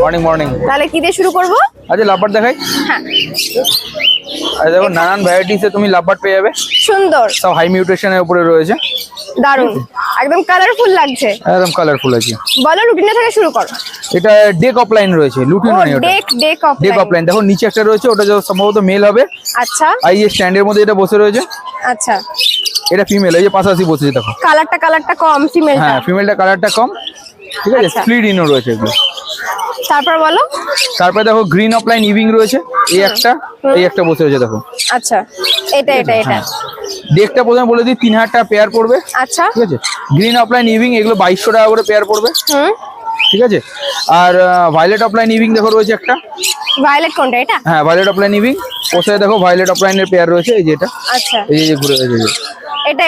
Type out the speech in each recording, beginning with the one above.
Morning morning. তাহলে কি দিয়ে শুরু করব? আচ্ছা লাভবার্ড দেখাই। হ্যাঁ আচ্ছা দেখো নানান ভ্যারাইটিসে তুমি লাভবার্ড পেয়ে যাবে। সুন্দর, সব হাই মিউটেশনের উপরে রয়েছে। দারুন, একদম কালারফুল লাগছে। একদম কালারফুল আছে। বলো লুটিনো থেকে শুরু করো। এটা ডেক অফলাইন রয়েছে, লুটিনো নয় ওটা। ডেক অফলাইন দেখো নিচে একটা রয়েছে, ওটা সম্ভবত মেল হবে। আচ্ছা আর এই স্ট্যান্ডের মধ্যে এটা বসে রয়েছে। আচ্ছা এটা ফিমেল, এই যে পাশাপাশি বসেছে দেখো। কালারটা কম ফিমেলটা। হ্যাঁ ফিমেলটা কালারটা কম, ঠিক আছে। আচ্ছা। স্প্লিট ইনো রয়েছে এগুলো। তারপর বলো। তারপরে দেখো গ্রিন অফলাইন ইভিং রয়েছে, এই একটা এই একটা বসে রয়েছে দেখো। আচ্ছা এটা ডেকটা প্রথমে বলে দিই 3000 টাকা পেয়ার পড়বে। আচ্ছা ঠিক আছে। গ্রিন অফলাইন ইভিং এগুলো 2200 টাকা করে পেয়ার পড়বে। ঠিক আছে। আর ভায়োলেট অফলাইন ইভিং দেখো রয়েছে একটা। ভায়োলেট কোনটা এটা? হ্যাঁ ভায়োলেট অফলাইন ইভিং, ওর সাথে দেখো ভায়োলেট অফলাইনের পেয়ার রয়েছে, এই যে এটা। আচ্ছা এই যে ঘুরে রয়েছে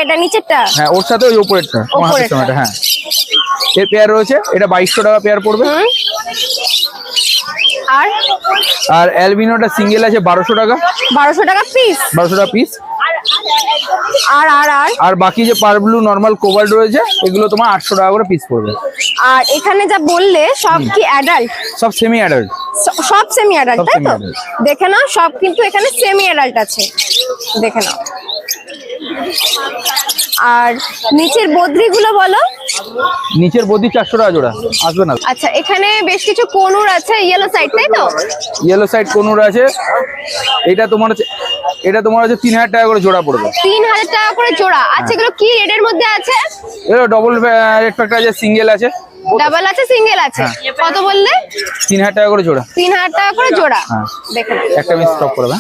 এটা নিচেরটা। হ্যাঁ ওর সাথে ওই উপরেরটা মহাসিস্টেমটা। হ্যাঁ এর পেয়ার রয়েছে, এটা 2200 টাকা পেয়ার পড়বে। আর অ্যালবিনোটা সিঙ্গেল আছে 1200 টাকা। 1200 টাকা পিস। 1200 টাকা পিস। আর বাকি যে পার ব্লু নরমাল কোবাল্ট রয়েছে এগুলো তোমার 800 টাকা করে পিস পড়বে। আর এখানে যা বললে সব কি অ্যাডাল্ট? সব সেমি অ্যাডাল্ট। সব সেমি অ্যাডাল্ট তাই তো? দেখে নাও সব কিন্তু এখানে সেমি অ্যাডাল্ট আছে, দেখে নাও। আর নিচের বদ্রিগুলো বলো। নিচের বদ্রি 400 টাকা জোড়া, আসবে না। আচ্ছা এখানে বেশ কিছু কোনুর আছে, ইয়েলো সাইড তাই তো? ইয়েলো সাইড কোনুর আছে। এটা তোমার হচ্ছে 3000 টাকা করে জোড়া পড়বে। 3000 টাকা করে জোড়া। আচ্ছা এগুলো কি রেটের মধ্যে আছে? এগুলো ডবল রেড ফ্যাক্টর আছে, সিঙ্গেল আছে। ডাবল আছে সিঙ্গেল আছে। কত বললে? 3000 টাকা করে জোড়া। 3000 টাকা করে জোড়া। দেখেন একটা মিস স্টপ করবে।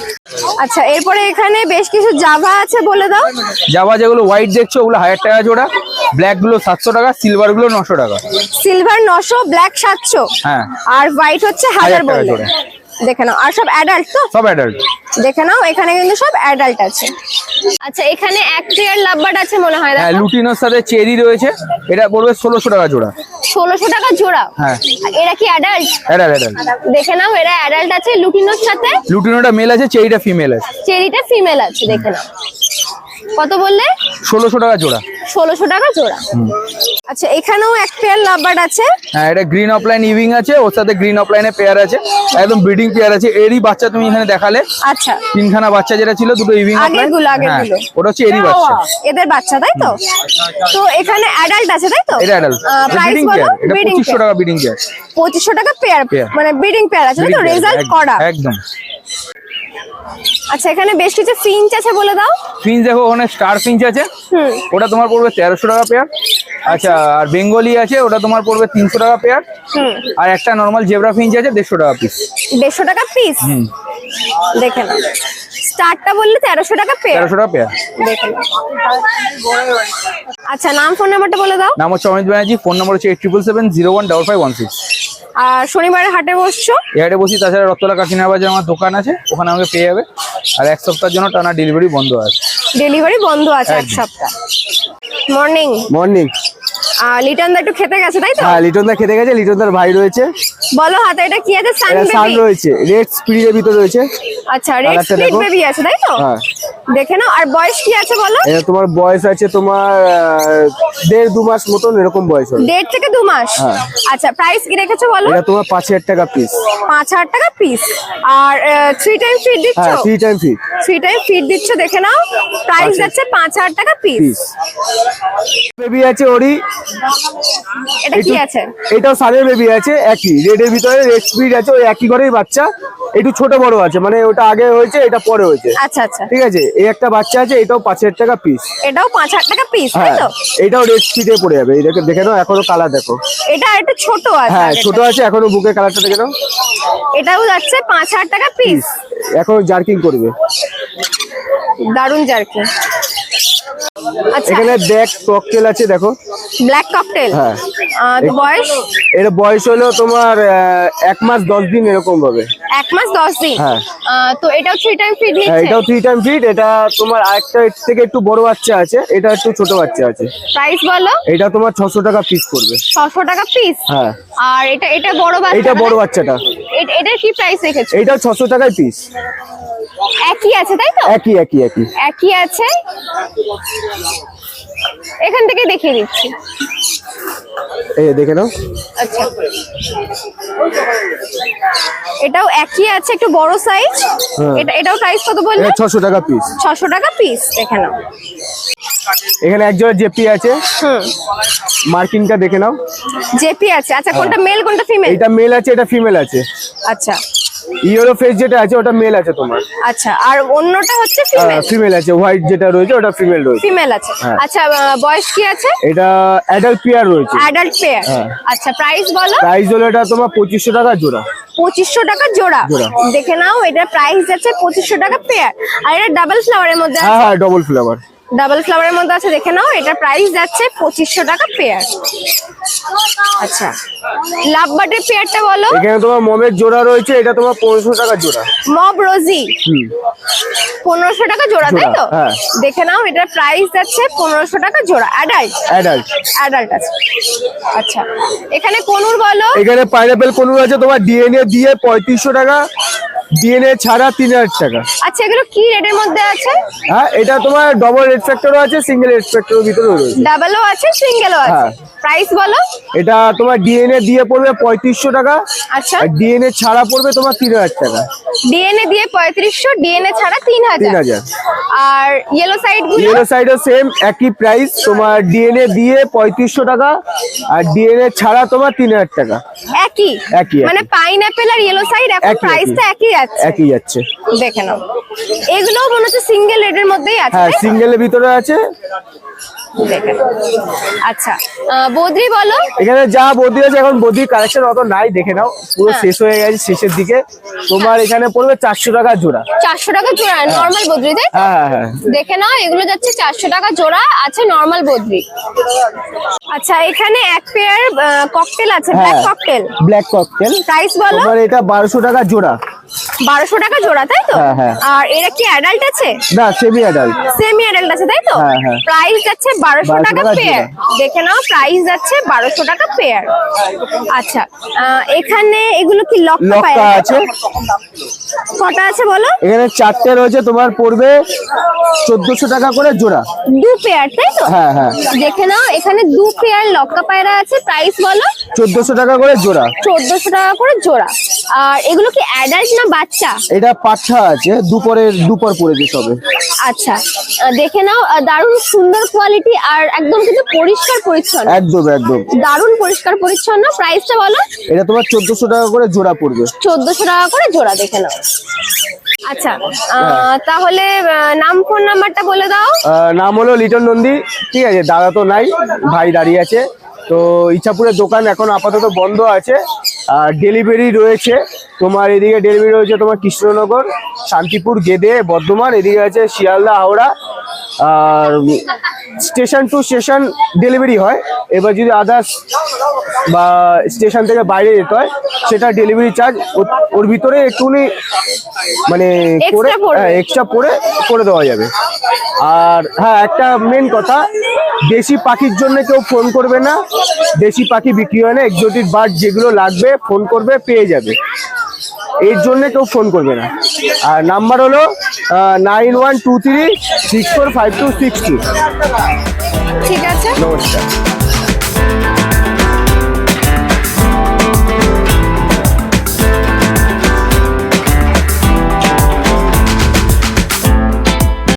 আচ্ছা এরপরে এখানে বেশ কিছু জাভা আছে, বলে দাও। জাভা যেগুলো হোয়াইট দেখছো ওগুলো 1000 টাকা জোড়া, ব্ল্যাক গুলো 700 টাকা, সিলভার গুলো 900 টাকা। Silver 900, black 700। হ্যাঁ আর হোয়াইট হচ্ছে 1000 বললে। দেখে নাও। আর সব অ্যাডাল্ট তো? সব অ্যাডাল্ট। দেখে নাও এখানে কিন্তু সব অ্যাডাল্ট আছে। আচ্ছা এখানে এক পেয়ার লাভবার্ড আছে মনে হয়। হ্যাঁ লুটিনোর সাথে চেরি রয়েছে, এটা পড়বে 1600 টাকা জোড়া। 1600 টাকা জোড়া? হ্যাঁ। এরা কি অ্যাডাল্ট? অ্যাডাল্ট। দেখে নাও এরা অ্যাডাল্ট আছে লুটিনোর সাথে। লুটিনোটা মেল আছে, চেরিটা ফিমেল আছে। চেরিটা ফিমেল আছে, দেখে নাও। কত বললে? 1600 টাকা জোড়া। 1600 টাকা জোড়া। আচ্ছা এখানেও এক পেয়ার লাভবার্ড আছে। হ্যাঁ এটা গ্রিন অফলাইন ইভিং আছে, ওর সাথে গ্রিন অফলাইনে পেয়ার আছে, একদম ব্রিডিং পেয়ার আছে। এরই বাচ্চা তুমি এখানে দেখালে। আচ্ছা তিনখানা বাচ্চা যেটা ছিল, দুটো ইভিং অফলাইন। আগেরগুলো ওটা হচ্ছে এরই বাচ্চা। এদের বাচ্চা তাই তো? তো এখানে অ্যাডাল্ট আছে তাই তো? এটা অ্যাডাল্ট। প্রাইস বলো। এটা 2500 টাকা ব্রিডিং পেয়ার। 2500 টাকা পেয়ার, মানে ব্রিডিং পেয়ার আছে তাই তো? রেজাল্ট করা একদম। আচ্ছা এখানে বেশ কিছু ফিঞ্চ আছে, বলে দাও। ফিঞ্চ দেখো ওখানে স্টার ফিঞ্চ আছে, ওটা তোমার পড়বে 1300 টাকা পেয়ার। আচ্ছা আর বেঙ্গলি আছে, ওটা তোমার পড়বে 300 টাকা পেয়ার। আর একটা নরমাল জেব্রা ফিঞ্চ আছে 150 টাকা পিস। 150 টাকা পিস। দেখে নাও। স্টারটা বললে 1300 টাকা পেয়ার। 1300 টাকা পেয়ার। দেখে নাও। আচ্ছা নাম ফোন নাম্বারটা বলে দাও। নাম হচ্ছে অমিত ব্যানার্জি, ফোন নাম্বার হচ্ছে 8777015516। আর শনিবারে হাটে বসছো? এই হাটে বসি, তাছাড়া রত্তলা কাকিনার বাজারে আমার দোকান আছে, ওখানে আমাকে পেয়ে যাবে। আর এক সপ্তাহের জন্য টানা ডেলিভারি বন্ধ আছে। ডেলিভারি বন্ধ আছে এক সপ্তাহ। মর্নিং। মর্নিং। লিটন দা একটু খেতে গেছে তাই তো? হ্যাঁ লিটন দা খেতে গেছে, লিটন দার ভাই রয়েছে। বলো হাতে এটা কি আছে? সান রয়েছে, রেড স্পিডের ভিতর রয়েছে। আচ্ছা রেড স্প্লিট বেবি আছে তাই তো? হ্যাঁ দেখে নাও। আর বয়স কি আছে বলো? এটা তোমার বয়স আছে তোমার 1.5-2 মাস মতন এরকম বয়স হবে। 1.5 থেকে 2 মাস। আচ্ছা প্রাইস কি রেখেছো বলো? এটা তোমার 5000 টাকা পিস। 5000 টাকা পিস। আর 3 টাইম ফিড দিচ্ছ? হ্যাঁ 3 টাইম ফিড। 3 টাইম ফিড দিচ্ছ, দেখে নাও। প্রাইস যাচ্ছে 5000 টাকা পিস। বেবি আছে ওরি। এটা কি আছে? এটাও সানের বেবি আছে, একই রেডের ভিতরে রেড স্পিড আছে, ওই একই ঘরেই বাচ্চা। একটু ছোট বড় আছে, মানে ওটা আগে হয়েছে এটা পরে হয়েছে। আচ্ছা আচ্ছা ঠিক আছে। এই একটা বাচ্চা আছে, এটাও 5000 টাকা পিস। এটাও 5000 টাকা পিস তাই হ্যাঁ তো? এটাও রেড স্পিডে পড়ে যাবে। এই দেখে নাও, এখনো কালার দেখো। এটা একটু ছোট আছে। হ্যাঁ ছোট আছে, এখনো বুকের কালারটা দেখে নাও। এটাও যাচ্ছে 5000 টাকা পিস। এখন জার্কিং করবে। দারুন জার্কিং। আচ্ছা এখানে ব্ল্যাক ককটেল আছে দেখো। Black cocktail. হ্যাঁ তো বয়স? এর বয়স হলো তোমার 1 মাস 10 দিন এরকম হবে। 1 মাস 10 দিন। হ্যাঁ তো এটাও 3 টাইম ফিড হ্যাঁ নিচ্ছে? এটাও 3 টাইম ফিড। এটা তোমার আরেকটা এর থেকে একটু বড় বাচ্চা আছে, এটা একটু ছোট বাচ্চা আছে। প্রাইস বলো? এটা তোমার 600 টাকা পিস পড়বে। 600 টাকা পিস। হ্যাঁ আর এটা বড় বাচ্চা? এটা বড় বাচ্চাটা। এটার কি প্রাইস রেখেছো? এটাও 600 টাকায় পিস। একই আছে তাই তো? একই একই আছে। এখান থেকে দেখিয়ে দিচ্ছি। এই দেখে নাও। আচ্ছা, এটাও একই আছে, একটু বড় সাইজ। হ্যাঁ। এটাও প্রাইস কত বললে? এটা 600 টাকা পিস। 600 টাকা পিস। দেখে নাও। এখানে এক জোড়া জেপি আছে, হুম, মার্কিংটা দেখে নাও। জেপি আছে। আচ্ছা, কোনটা মেল কোনটা ফিমেল? এটা মেল আছে, এটা ফিমেল আছে। আচ্ছা ইয়েলো ফেস যেটা আছে ওটা মেল আছে তোমার। আচ্ছা, আর অন্যটা হচ্ছে ফিমেল? ফিমেল আছে, হোয়াইট যেটা রয়েছে ওটা ফিমেল রয়েছে। ফিমেল আছে। হ্যাঁ। আচ্ছা, বয়স কি আছে? এটা অ্যাডাল্ট পেয়ার রয়েছে। Adult pair. হ্যাঁ। আচ্ছা, প্রাইস বলো। প্রাইস হলো এটা তোমার 2500 টাকা জোড়া। 2500 টাকা জোড়া। জোড়া। দেখে নাও, এটার প্রাইস আছে 2500 টাকা পেয়ার। আর এটা ডাবল ফ্লাওয়ারের মধ্যে হ্যাঁ আছে। হ্যাঁ, ডবল ফ্লেভার। ডাবল ফ্লাওয়ারের মধ্যে আছে। দেখে নাও, এটার প্রাইস যাচ্ছে 2500 টাকা পেয়ার। আচ্ছা, লাভ বাটের পেয়ারটা বলো। এখানে তোমার মমের জোড়া রয়েছে, এটা তোমার 1500 টাকা জোড়া। মব রোজি হুম, 1500 টাকা জোড়া, তাই তো? হ্যাঁ। দেখে নাও, এটার প্রাইস যাচ্ছে 1500 টাকা জোড়া। Adult adult. অ্যাডাল্ট আছে। আচ্ছা, এখানে কনুর বলো। এখানে পাইনাপেল কোনুর আছে তোমার ডিএনএ দিয়ে 3500 টাকা, ডিএনএ ছাড়া 3000 টাকা। আচ্ছা, এগুলো কি রেটের মধ্যে আছে? হ্যাঁ, এটা তোমার ডবল রেড ফ্যাক্টরও আছে, সিঙ্গেল রেড ফ্যাক্টরের ভিতরেও রয়েছে। ডাবলও আছে, সিঙ্গেলও আছে। হ্যাঁ। প্রাইস বলো। এটা তোমার ডিএনএ দিয়ে পড়বে 3500 টাকা, আচ্ছা, আর ডিএনএ ছাড়া পড়বে তোমার 3000 টাকা। ডিএনএ দিয়ে 3500, ডিএনএ ছাড়া 3000। 3000। আর ইয়েলো সাইড গুলো? ইয়েলো সাইডও সেম একই প্রাইস, তোমার ডিএনএ দিয়ে 3500 টাকা, আর ডিএনএ ছাড়া তোমার 3000 টাকা। একই একই। মানে পাইনাপেল আর ইয়েলো সাইড এখন একই, প্রাইসটা একই আছে। একই যাচ্ছে। দেখে নাও, এগুলোও মনে হচ্ছে সিঙ্গেল রেটের মধ্যেই আছে, হ্যাঁ, তাই তো? সিঙ্গেলের ভিতরে আছে। দেখে নাও। আচ্ছা, বদ্রি বলো। এখানে যা বদি আছে, এখন বদির কালেকশন অত নাই, দেখে নাও পুরো হ্যাঁ। শেষ হয়ে গেছে শেষের দিকে। তোমার এখানে পড়বে 400 টাকা জোড়া। 400 টাকা জোড়া নরমাল বদ্রি, তাই তো? হ্যাঁ হ্যাঁ। দেখে নাও, এগুলো যাচ্ছে 400 টাকা জোড়া, আছে নরমাল বদ্রি। আচ্ছা, এখানে এক পেয়ার ককটেল আছে, ব্ল্যাক হ্যাঁ, ককটেল। Black cocktail. প্রাইস বলো। তোমার এটা 1200 টাকা জোড়া। 1200 টাকা জোড়া, তাই তো? হ্যাঁ, হ্যাঁ। আর এরা কি অ্যাডাল্ট আছে? না, সেমি অ্যাডাল্ট। সেমি অ্যাডাল্ট আছে, তাই তো? হ্যাঁ, হ্যাঁ। প্রাইস যাচ্ছে 1200 1200 টাকা টাকা পেয়ার। দেখে নাও, প্রাইস যাচ্ছে 1200 টাকা পেয়ার। আচ্ছা, এখানে এগুলো কি লক্কা লক্কা পায়রা, তাই তো? আছে। কটা আছে বলো? এখানে 4টে রয়েছে, তোমার পড়বে 1400 টাকা করে জোড়া। 2 পেয়ার, তাই তো? হ্যাঁ হ্যাঁ, দেখে নাও, এখানে 2 পেয়ার লক্কা পায়রা আছে। প্রাইস বলো। 1400 টাকা করে জোড়া। 1400 টাকা করে জোড়া। আর এগুলো কি অ্যাডাল্ট না বাচ্চা? এটা পাঠা আছে, দুপর পড়েছে সবে। আচ্ছা, দেখে নাও, দারুণ সুন্দর কোয়ালিটি আর একদম কিন্তু পরিষ্কার পরিচ্ছন্ন। একদম একদম। দারুণ পরিষ্কার পরিচ্ছন্ন। প্রাইসটা বলো। এটা তোমার 1400 টাকা করে জোড়া পড়বে। 1400 টাকা করে জোড়া। দেখে নাও। আচ্ছা, তাহলে নাম ফোন নাম্বারটা বলে দাও। নাম হলো লিটন নন্দী। ঠিক আছে, দাদা তো নাই, ভাই দাঁড়িয়ে আছে। তো ইচ্ছাপুরের দোকান এখন আপাতত বন্ধ আছে, আর ডেলিভারি রয়েছে তোমার এদিকে। ডেলিভারি রয়েছে তোমার কৃষ্ণনগর, শান্তিপুর, গেদে, বর্ধমান, এদিকে আছে শিয়ালদা, হাওড়া। আর স্টেশন টু স্টেশন ডেলিভারি হয়। এবার যদি আদার্স বা স্টেশন থেকে বাইরে যেতে হয়, সেটা ডেলিভারি চার্জ ওর ভিতরে একটুখানি মানে করে Extra পড়বে। এক্সট্রা করে দেওয়া যাবে। আর হ্যাঁ, একটা মেন কথা, দেশি পাখির জন্য কেউ ফোন করবে না, দেশি পাখি বিক্রি হয় না। এক্সোটিক বার্ড যেগুলো লাগবে ফোন করবে, পেয়ে যাবে। এর জন্য কেউ ফোন করবে না। আর নাম্বার হলো 9123645262। ঠিক আছে। নমস্কার।